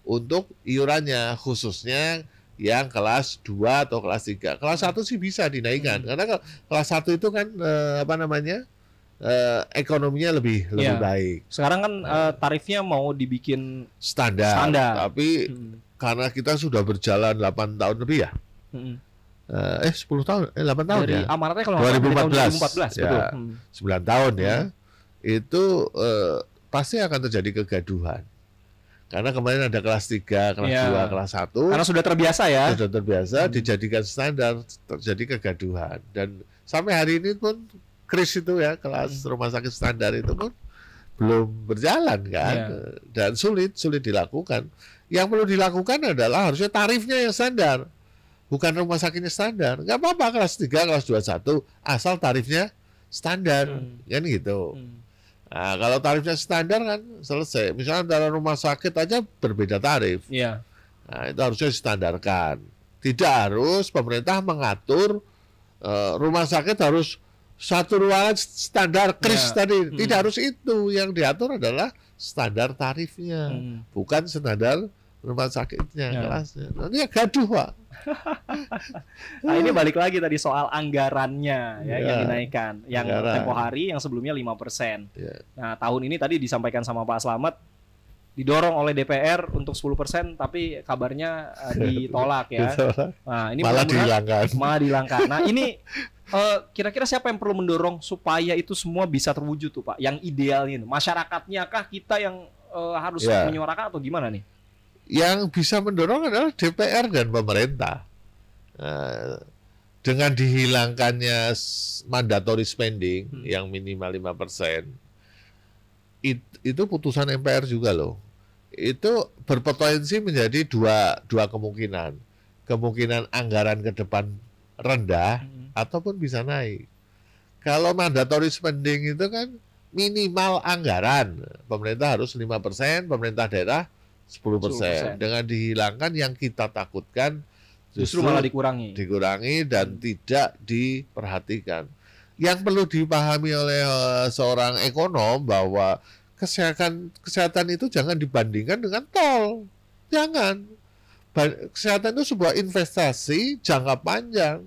untuk iurannya, khususnya yang kelas 2 atau kelas 3. Kelas 1 sih bisa dinaikkan. Karena kelas 1 itu kan ekonominya lebih baik. Sekarang kan tarifnya mau dibikin standar. Tapi karena kita sudah berjalan 8 tahun lebih ya. 10 tahun, 8 tahun dari ya. Amanatnya kalau 2014, betul. Ya, 9 tahun ya. Itu pasti akan terjadi kegaduhan. Karena kemarin ada kelas 3, kelas 2, kelas 1. Karena sudah terbiasa ya. Sudah terbiasa dijadikan standar, terjadi kegaduhan. Dan sampai hari ini pun kris itu ya, kelas rumah sakit standar itu pun belum berjalan kan. Dan sulit dilakukan. Yang perlu dilakukan adalah harusnya tarifnya yang standar. Bukan rumah sakitnya standar. Nggak apa-apa kelas 3, kelas 21 asal tarifnya standar. Kan gitu. Nah, kalau tarifnya standar kan selesai. Misalnya antara rumah sakit aja berbeda tarif. Nah, itu harusnya distandarkan. Tidak harus pemerintah mengatur rumah sakit harus satu ruangan standar kris tadi. Tidak harus itu. Yang diatur adalah standar tarifnya. Bukan standar rumah sakitnya, kelasnya. Nanti ya gaduh, Pak. Nah, ini balik lagi tadi soal anggarannya yang dinaikkan. Yang tempo hari yang sebelumnya 5%. Nah, tahun ini tadi disampaikan sama Pak Slamet didorong oleh DPR untuk 10%, tapi kabarnya ditolak ya. Nah, ini malah dihilangkan. Nah, ini kira-kira siapa yang perlu mendorong supaya itu semua bisa terwujud tuh, Pak? Yang idealnya masyarakatnya kah, kita yang harus menyuarakan atau gimana nih? Yang bisa mendorong adalah DPR dan pemerintah. Dengan dihilangkannya mandatory spending yang minimal 5%, itu putusan MPR juga loh. Itu berpotensi menjadi dua kemungkinan. Kemungkinan anggaran ke depan rendah ataupun bisa naik. Kalau mandatory spending itu kan minimal anggaran. Pemerintah harus 5%, pemerintah daerah 10%. Dengan dihilangkan yang kita takutkan justru malah dikurangi dan tidak diperhatikan. Yang perlu dipahami oleh seorang ekonom bahwa kesehatan itu jangan dibandingkan dengan tol. Jangan. Kesehatan itu sebuah investasi jangka panjang.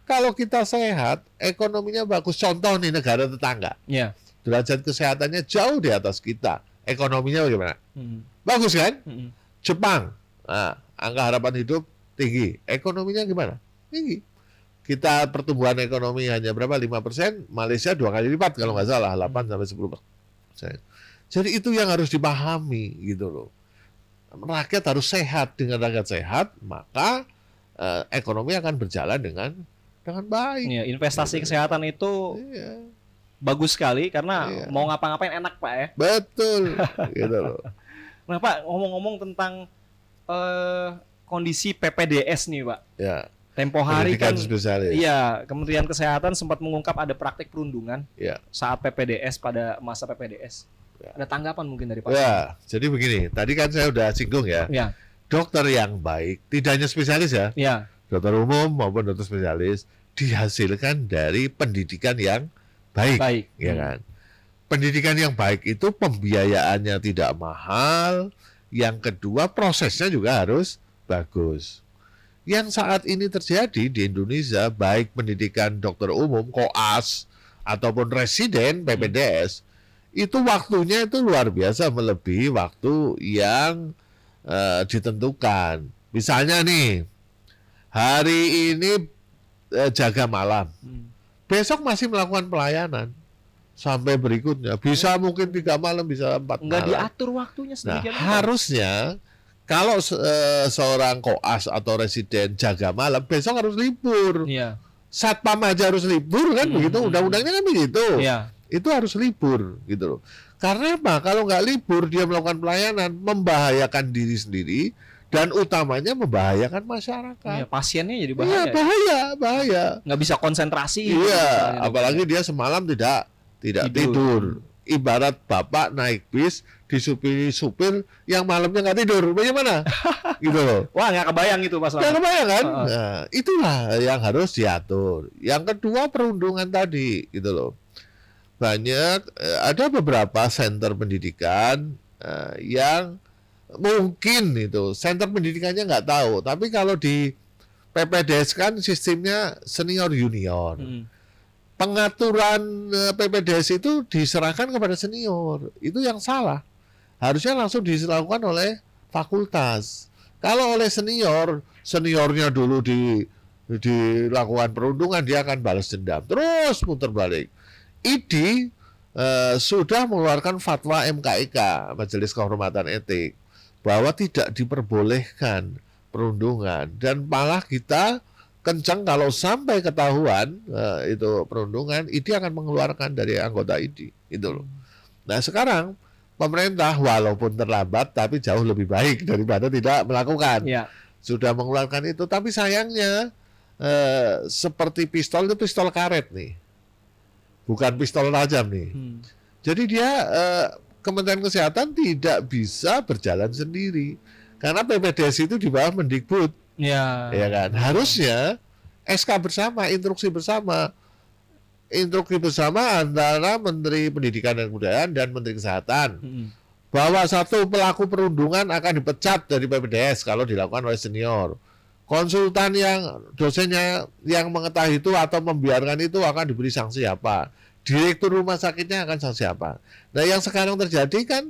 Kalau kita sehat, ekonominya bagus. Contoh nih negara tetangga. Derajat kesehatannya jauh di atas kita. Ekonominya bagaimana? Bagus kan? Jepang, angka harapan hidup tinggi. Ekonominya gimana? Tinggi. Kita pertumbuhan ekonomi hanya berapa? 5%, Malaysia 2 kali lipat kalau nggak salah, 8-10%. Jadi itu yang harus dipahami gitu loh. Rakyat harus sehat. Dengan rakyat sehat, maka ekonomi akan berjalan dengan baik. Investasi kesehatan itu bagus sekali karena mau ngapa-ngapain enak, Pak ya. Betul. Gitu loh. Nah, Pak, ngomong-ngomong tentang kondisi PPDS nih, Pak. Tempo hari kan spesialis. Kementerian Kesehatan sempat mengungkap ada praktik perundungan saat PPDS pada masa PPDS. Ada tanggapan mungkin dari Pak? Jadi begini, tadi kan saya udah singgung ya. Dokter yang baik, tidak hanya spesialis ya. Dokter umum maupun dokter spesialis dihasilkan dari pendidikan yang baik. Ya kan? Pendidikan yang baik itu pembiayaannya tidak mahal. Yang kedua, prosesnya juga harus bagus. Yang saat ini terjadi di Indonesia, baik pendidikan dokter umum, koas, ataupun residen PPDS, itu waktunya itu luar biasa melebihi waktu yang ditentukan. Misalnya nih, hari ini jaga malam, besok masih melakukan pelayanan. sampai berikutnya. Bisa mungkin 3 malam, bisa 4 malam. Nggak diatur waktunya sedemikian. Harusnya kalau seorang koas atau residen jaga malam, besok harus libur. Iya. Satpam aja harus libur kan, begitu. Undang-undangnya kan begitu. Iya. Itu harus libur gitu loh. Karena apa? Kalau nggak libur, dia melakukan pelayanan, membahayakan diri sendiri, dan utamanya membahayakan masyarakat. Iya, pasiennya jadi bahaya. Iya, bahaya. Nggak bisa konsentrasi. Iya, apalagi dia semalam tidak tidur. Ibarat bapak naik bis, disupiri supir yang malamnya nggak tidur, bagaimana? Gitu loh. Wah, nggak kebayang itu Mas. Nggak kebayang kan? Nah, itulah yang harus diatur. Yang kedua, perundungan tadi, gitu loh. Banyak, ada beberapa center pendidikan yang mungkin itu center pendidikannya nggak tahu, tapi kalau di PPDS kan sistemnya senior junior. Pengaturan PPDS itu diserahkan kepada senior, itu yang salah. Harusnya langsung dilakukan oleh fakultas. Kalau oleh seniornya dulu dilakukan perundungan, dia akan balas dendam, terus putar balik. ID sudah mengeluarkan fatwa MKEK, Majelis Kehormatan Etik, bahwa tidak diperbolehkan perundungan, dan malah kita kencang kalau sampai ketahuan itu perundungan, ID akan mengeluarkan dari anggota ID itu loh. Nah sekarang pemerintah walaupun terlambat tapi jauh lebih baik daripada tidak melakukan. Ya. Sudah mengeluarkan itu, tapi sayangnya seperti pistol itu pistol karet nih, bukan pistol tajam nih. Jadi dia Kementerian Kesehatan tidak bisa berjalan sendiri karena PPDS itu di bawah Mendikbud. Ya kan, harusnya SK bersama, instruksi bersama antara Menteri Pendidikan dan Kebudayaan dan Menteri Kesehatan, bahwa satu pelaku perundungan akan dipecat dari PPDS kalau dilakukan oleh senior. Konsultan yang dosennya yang mengetahui itu atau membiarkan itu akan diberi sanksi apa. Direktur rumah sakitnya akan sanksi apa. Nah yang sekarang terjadi kan,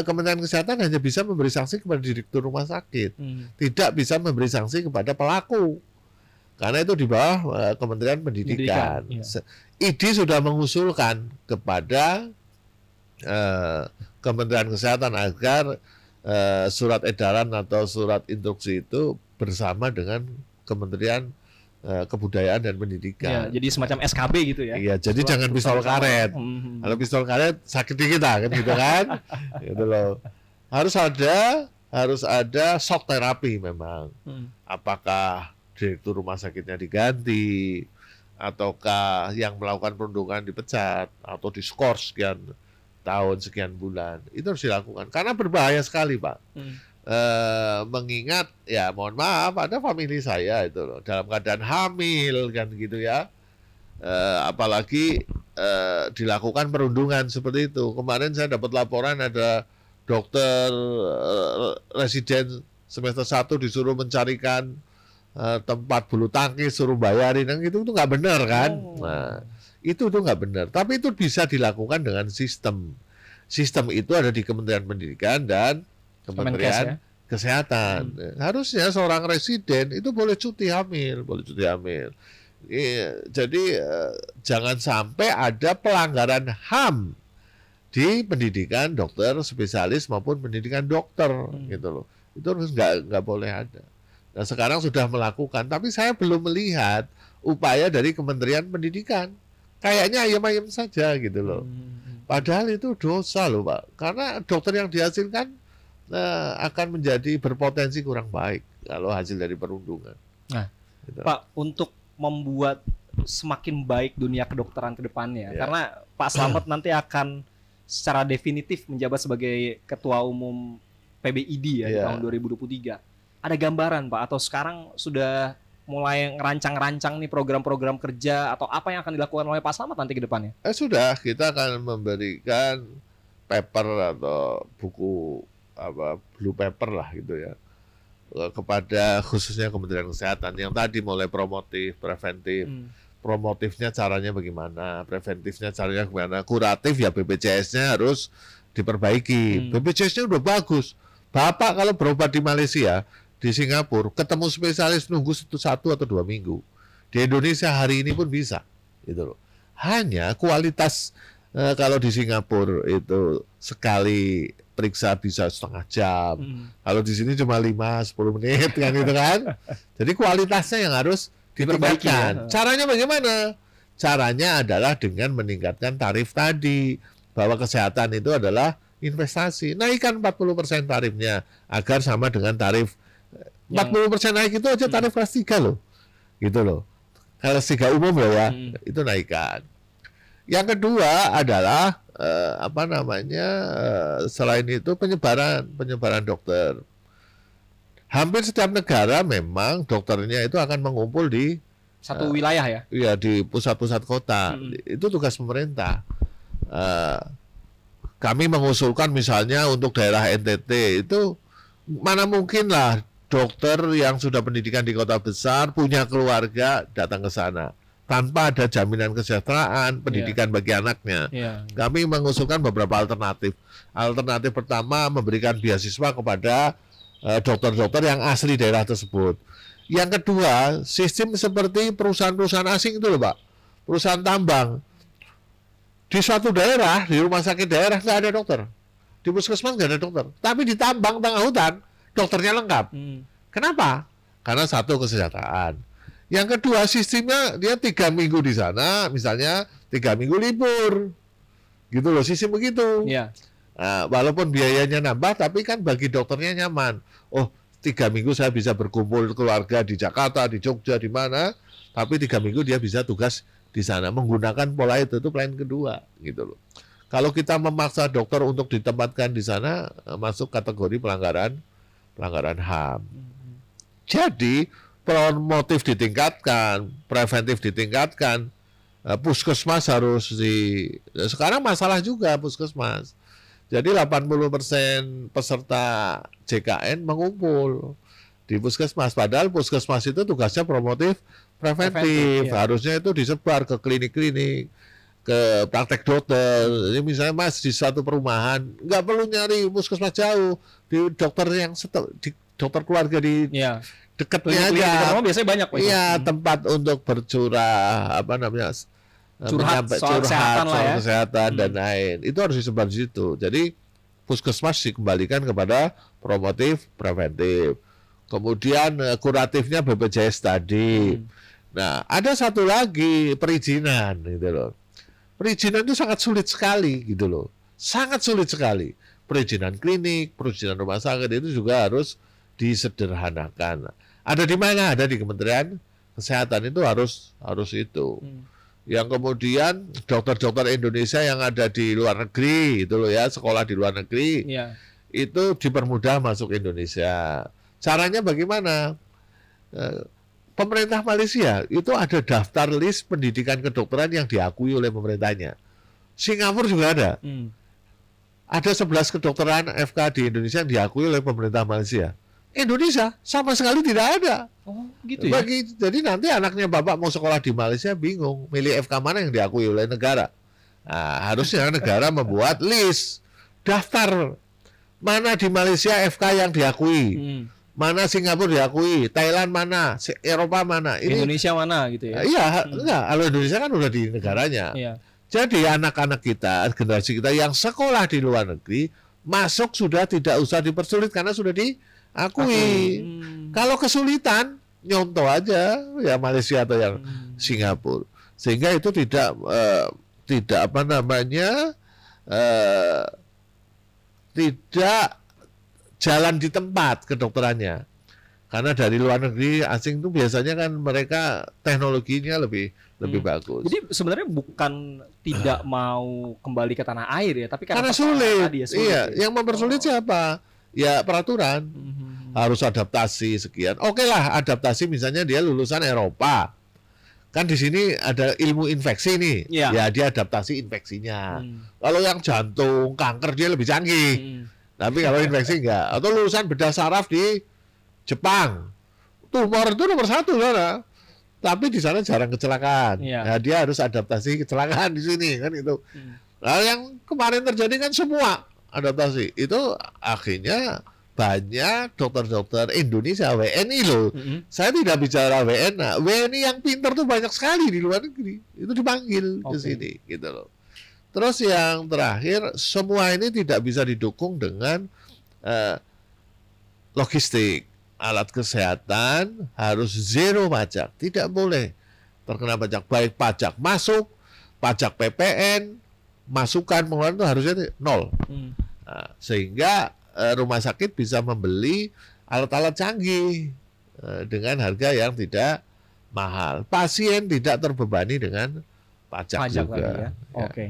Kementerian Kesehatan hanya bisa memberi sanksi kepada direktur rumah sakit, tidak bisa memberi sanksi kepada pelaku, karena itu di bawah Kementerian Pendidikan. ID sudah mengusulkan kepada Kementerian Kesehatan agar surat edaran atau surat instruksi itu bersama dengan Kementerian Kebudayaan dan Pendidikan. Ya, jadi semacam SKB gitu ya. Iya, jadi jangan pistol karet. Kalau pistol karet sakit di kita kan gitu kan. Gitu loh. Harus ada shock terapi memang. Apakah direktur rumah sakitnya diganti, ataukah yang melakukan perundungan dipecat atau diskor sekian tahun, sekian bulan. Itu harus dilakukan karena berbahaya sekali, Pak. Mengingat ya mohon maaf, ada famili saya itu loh dalam keadaan hamil kan gitu ya, apalagi dilakukan perundungan seperti itu. Kemarin saya dapat laporan ada dokter residen semester 1 disuruh mencarikan tempat bulu tangkis, suruh bayarin, kan gitu, itu nggak benar kan. Nah itu nggak benar, tapi itu bisa dilakukan dengan sistem itu ada di Kementerian Pendidikan dan Kementerian Kesehatan. Harusnya seorang residen itu boleh cuti hamil, Jadi jangan sampai ada pelanggaran HAM di pendidikan dokter spesialis maupun pendidikan dokter, gitu loh. Itu harus nggak boleh ada. Nah sekarang sudah melakukan, tapi saya belum melihat upaya dari Kementerian Pendidikan. Kayaknya ayam-ayam saja gitu loh. Padahal itu dosa loh Pak, karena dokter yang dihasilkan akan menjadi berpotensi kurang baik kalau hasil dari perundungan. Nah, gitu. Pak, untuk membuat semakin baik dunia kedokteran ke depannya, karena Pak Slamet nanti akan secara definitif menjabat sebagai Ketua Umum PBID di tahun 2023. Ada gambaran Pak, atau sekarang sudah mulai ngerancang-rancang nih program-program kerja atau apa yang akan dilakukan oleh Pak Slamet nanti ke depannya? Sudah, kita akan memberikan paper atau buku blue paper lah gitu ya kepada khususnya Kementerian Kesehatan yang tadi mulai promotif, preventif. Promotifnya caranya bagaimana, preventifnya caranya bagaimana, kuratif ya BPJS-nya harus diperbaiki. BPJS-nya udah bagus. Bapak kalau berobat di Malaysia, di Singapura, ketemu spesialis nunggu 1 atau 2 minggu. Di Indonesia hari ini pun bisa, gitu loh. Hanya kualitas Kalau di Singapura itu sekali periksa bisa setengah jam. Kalau di sini cuma 5-10 menit kan gitu kan. Jadi kualitasnya yang harus diperbaiki. Caranya bagaimana? Caranya adalah dengan meningkatkan tarif tadi. Bahwa kesehatan itu adalah investasi. Naikkan 40% tarifnya agar sama dengan tarif 40% naik itu aja tarif kelas 3 loh. Gitu loh. Kelas 3 umum loh ya. Itu naikkan. Yang kedua adalah selain itu penyebaran dokter. Hampir setiap negara memang dokternya itu akan mengumpul di satu wilayah ya. Iya, di pusat-pusat kota. Itu tugas pemerintah. Kami mengusulkan misalnya untuk daerah NTT itu mana mungkin lah dokter yang sudah pendidikan di kota besar punya keluarga datang ke sana tanpa ada jaminan kesejahteraan pendidikan bagi anaknya. Kami mengusulkan beberapa alternatif. Alternatif pertama memberikan beasiswa kepada dokter-dokter yang asli daerah tersebut. Yang kedua, sistem seperti perusahaan-perusahaan asing itu loh Pak, perusahaan tambang. Di suatu daerah, di rumah sakit daerah nggak ada dokter, di puskesmas nggak ada dokter, tapi di tambang tengah hutan dokternya lengkap. Kenapa? Karena satu, kesejahteraan. Yang kedua, sistemnya dia 3 minggu di sana, misalnya 3 minggu libur, gitu loh, sistem begitu. Nah, walaupun biayanya nambah, tapi kan bagi dokternya nyaman. Oh, 3 minggu saya bisa berkumpul keluarga di Jakarta, di Jogja, di mana, tapi 3 minggu dia bisa tugas di sana menggunakan pola itu plan kedua, gitu loh. Kalau kita memaksa dokter untuk ditempatkan di sana, masuk kategori pelanggaran HAM. Jadi promotif ditingkatkan, preventif ditingkatkan, puskesmas harus sekarang masalah juga puskesmas. Jadi 80% peserta JKN mengumpul di puskesmas, padahal puskesmas itu tugasnya promotif preventif. Harusnya itu disebar ke klinik-klinik, ke praktek dokter. Jadi misalnya Mas di satu perumahan nggak perlu nyari puskesmas jauh, di dokter yang di dokter keluarga di dekatnya aja. Biasanya banyak. Iya, tempat untuk bercurah curhat soal kesehatan dan lain. Itu harus disebar di situ. Jadi puskesmas dikembalikan kepada promotif preventif. Kemudian kuratifnya BPJS tadi. Nah, ada satu lagi perizinan gitu loh. Perizinan itu sangat sulit sekali gitu loh. Sangat sulit sekali. Perizinan klinik, perizinan rumah sakit itu juga harus disederhanakan. Ada di mana? Ada di Kementerian Kesehatan, itu harus itu. Yang kemudian dokter-dokter Indonesia yang ada di luar negeri itu loh ya, sekolah di luar negeri. Itu dipermudah masuk Indonesia. Caranya bagaimana? Pemerintah Malaysia itu ada daftar list pendidikan kedokteran yang diakui oleh pemerintahnya. Singapura juga ada. Ada 11 kedokteran FK di Indonesia yang diakui oleh pemerintah Malaysia. Indonesia sama sekali tidak ada. Oh, gitu ya. Jadi nanti anaknya bapak mau sekolah di Malaysia bingung milih FK mana yang diakui oleh negara. Nah, harusnya negara membuat list daftar mana di Malaysia FK yang diakui. Mana Singapura diakui, Thailand mana, Eropa mana, ini Indonesia mana gitu ya? Iya, enggak. Kalau Indonesia kan udah di negaranya. Jadi anak-anak kita, generasi kita yang sekolah di luar negeri masuk sudah tidak usah dipersulit karena sudah diakui. Kalau kesulitan nyontoh aja ya Malaysia atau yang Singapura, sehingga itu tidak jalan di tempat kedokterannya. Karena dari luar negeri asing itu biasanya kan mereka teknologinya lebih bagus. Jadi sebenarnya bukan tidak mau kembali ke tanah air ya, tapi karena sulit. Iya, yang mempersulit siapa? Ya peraturan. Harus adaptasi sekian. Oke lah, adaptasi misalnya dia lulusan Eropa. Kan di sini ada ilmu infeksi nih. Ya dia adaptasi infeksinya. Kalau yang jantung, kanker dia lebih canggih. Tapi kalau infeksi enggak. Atau lulusan bedah saraf di Jepang, tumor itu nomor 1 sana. Tapi di sana jarang kecelakaan. Nah, dia harus adaptasi kecelakaan di sini kan itu. Nah, yang kemarin terjadi kan semua adaptasi. Itu akhirnya banyak dokter-dokter Indonesia WNI loh. Saya tidak bicara WNA. WNI yang pintar tuh banyak sekali di luar negeri. Itu dipanggil ke sini gitu loh. Terus yang terakhir, semua ini tidak bisa didukung dengan logistik. Alat kesehatan harus zero pajak, tidak boleh terkena pajak, baik pajak masuk, pajak PPN, masukan pengeluaran itu harusnya nol. Nah, sehingga rumah sakit bisa membeli alat-alat canggih dengan harga yang tidak mahal. Pasien tidak terbebani dengan pajak juga. Lagi ya. Oke.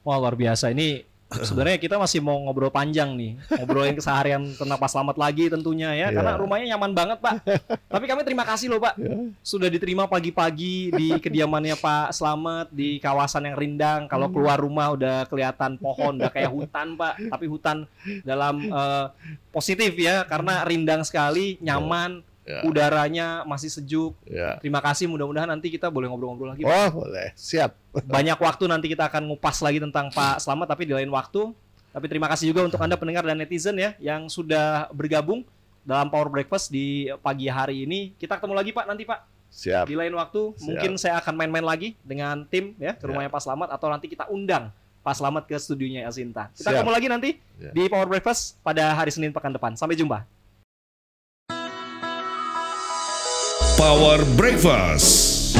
Wah, luar biasa. Ini sebenarnya kita masih mau ngobrol panjang nih, ngobrolin keseharian tentang Pak Slamet lagi tentunya ya, karena rumahnya nyaman banget Pak. Tapi kami terima kasih loh Pak, sudah diterima pagi-pagi di kediamannya Pak Slamet di kawasan yang rindang. Kalau keluar rumah udah kelihatan pohon, udah kayak hutan Pak, tapi hutan dalam positif ya, karena rindang sekali, nyaman. Udaranya masih sejuk. Terima kasih, mudah-mudahan nanti kita boleh ngobrol-ngobrol lagi Pak. Oh boleh, siap. Banyak waktu nanti kita akan ngupas lagi tentang Pak Slamet, tapi di lain waktu. Tapi terima kasih juga untuk Anda pendengar dan netizen ya yang sudah bergabung dalam Power Breakfast di pagi hari ini. Kita ketemu lagi Pak nanti Pak. Siap. Di lain waktu. Siap. Mungkin saya akan main-main lagi dengan tim ya ke rumahnya Pak Slamet, atau nanti kita undang Pak Slamet ke studionya Elsinta. Kita ketemu lagi nanti di Power Breakfast pada hari Senin pekan depan. Sampai jumpa. Power Breakfast.